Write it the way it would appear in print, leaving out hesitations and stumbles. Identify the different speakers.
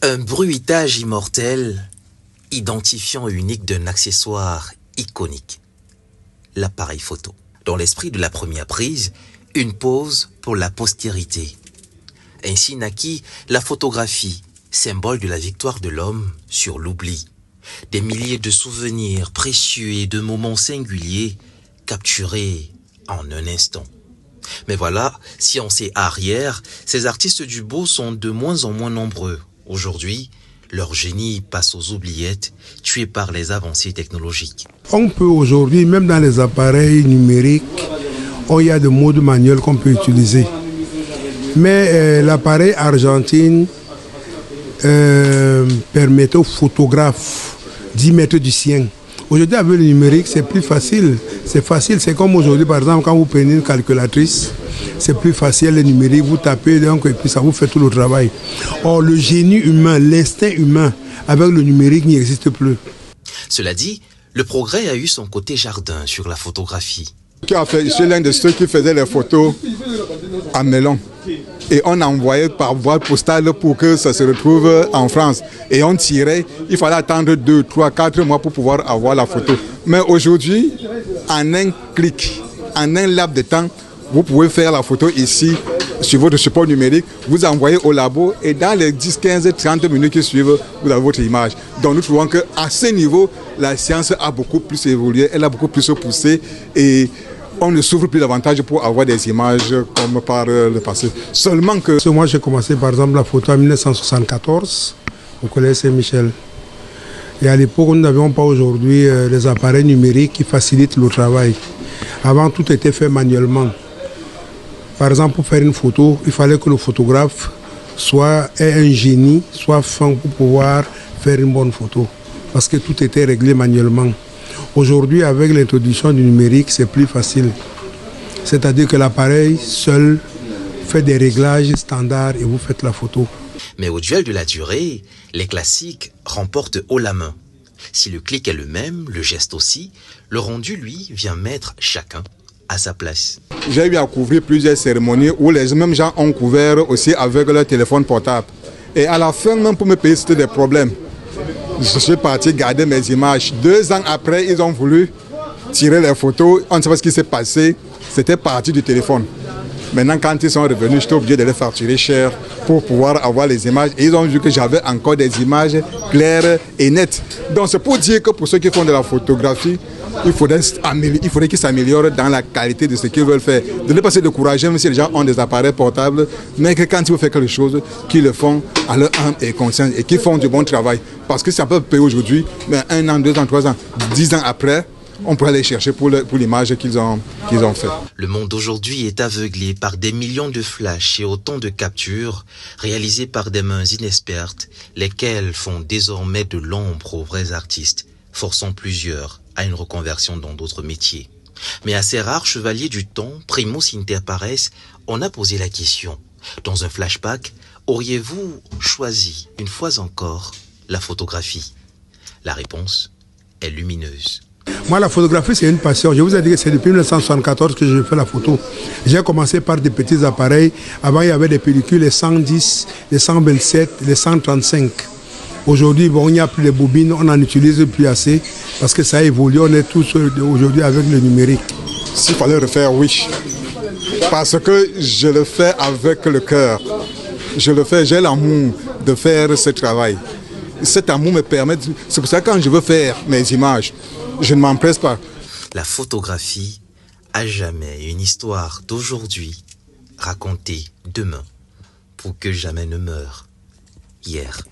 Speaker 1: Un bruitage immortel, identifiant unique d'un accessoire iconique, l'appareil photo. Dans l'esprit de la première prise, une pose pour la postérité. Ainsi naquit la photographie, symbole de la victoire de l'homme sur l'oubli. Des milliers de souvenirs précieux et de moments singuliers capturés en un instant. Mais voilà, science et arrière, ces artistes du beau sont de moins en moins nombreux. Aujourd'hui, leur génie passe aux oubliettes, tués par les avancées technologiques.
Speaker 2: On peut aujourd'hui, même dans les appareils numériques, il y a des modes manuels qu'on peut utiliser. Mais l'appareil argentine permet aux photographes d'y mettre du sien. Aujourd'hui, avec le numérique, c'est plus facile. C'est facile, c'est comme aujourd'hui, par exemple, quand vous prenez une calculatrice, c'est plus facile, le numérique, vous tapez, donc, et puis ça vous fait tout le travail. Or, le génie humain, l'instinct humain, avec le numérique, n'existe plus.
Speaker 1: Cela dit, le progrès a eu son côté jardin sur la photographie.
Speaker 3: Je suis l'un de ceux qui faisaient les photos à melon. Et on envoyait par voie postale pour que ça se retrouve en France. Et on tirait, il fallait attendre 2, 3, 4 mois pour pouvoir avoir la photo. Mais aujourd'hui, en un clic, en un laps de temps, vous pouvez faire la photo ici, sur votre support numérique, vous envoyez au labo et dans les 10, 15, 30 minutes qui suivent, vous avez votre image. Donc nous trouvons qu'à ce niveau, la science a beaucoup plus évolué, elle a beaucoup plus poussé et on ne s'ouvre plus davantage pour avoir des images comme par le passé. Seulement que...
Speaker 2: Moi, j'ai commencé par exemple la photo en 1974 au Collège Saint-Michel. Et à l'époque, nous n'avions pas aujourd'hui les appareils numériques qui facilitent le travail. Avant, tout était fait manuellement. Par exemple, pour faire une photo, il fallait que le photographe ait un génie, soit fin pour pouvoir faire une bonne photo. Parce que tout était réglé manuellement. Aujourd'hui, avec l'introduction du numérique, c'est plus facile. C'est-à-dire que l'appareil seul fait des réglages standards et vous faites la photo.
Speaker 1: Mais au duel de la durée, les classiques remportent haut la main. Si le clic est le même, le geste aussi, le rendu, lui, vient mettre chacun à sa place.
Speaker 3: J'ai eu à couvrir plusieurs cérémonies où les mêmes gens ont couvert aussi avec leur téléphone portable. Et à la fin, même pour me payer, c'était des problèmes. Je suis parti garder mes images. 2 ans après, ils ont voulu tirer les photos. On ne sait pas ce qui s'est passé. C'était parti du téléphone. Maintenant, quand ils sont revenus, j'étais obligé de les facturer cher pour pouvoir avoir les images. Et ils ont vu que j'avais encore des images claires et nettes. Donc c'est pour dire que pour ceux qui font de la photographie, il faudrait qu'ils s'améliorent dans la qualité de ce qu'ils veulent faire. De ne pas se décourager, même si les gens ont des appareils portables, mais que quand ils veulent faire quelque chose, qu'ils le font à leur âme et conscience et qu'ils font du bon travail. Parce que ça peut payer aujourd'hui, mais 1 an, 2 ans, 3 ans, 10 ans après, on pourrait aller chercher pour l'image qu'ils ont fait.
Speaker 1: Le monde d'aujourd'hui est aveuglé par des millions de flashs et autant de captures réalisées par des mains inexpertes, lesquelles font désormais de l'ombre aux vrais artistes, forçant plusieurs à une reconversion dans d'autres métiers. Mais à ces rares chevaliers du temps, primus inter pares, on a posé la question. Dans un flashback, auriez-vous choisi, une fois encore, la photographie? La réponse est lumineuse.
Speaker 2: Moi, la photographie, c'est une passion. Je vous ai dit que c'est depuis 1974 que je fais la photo. J'ai commencé par des petits appareils. Avant, il y avait des pellicules, les 110, les 127, les 135. Aujourd'hui, bon, il n'y a plus les bobines, on n'en utilise plus assez parce que ça a évolué. On est tous aujourd'hui avec le numérique.
Speaker 3: S'il fallait refaire, oui. Parce que je le fais avec le cœur. Je le fais, j'ai l'amour de faire ce travail. Cet amour me permet... C'est pour ça que quand je veux faire mes images, je ne m'empresse pas.
Speaker 1: La photographie, à jamais une histoire d'aujourd'hui, racontée demain, pour que jamais ne meure hier.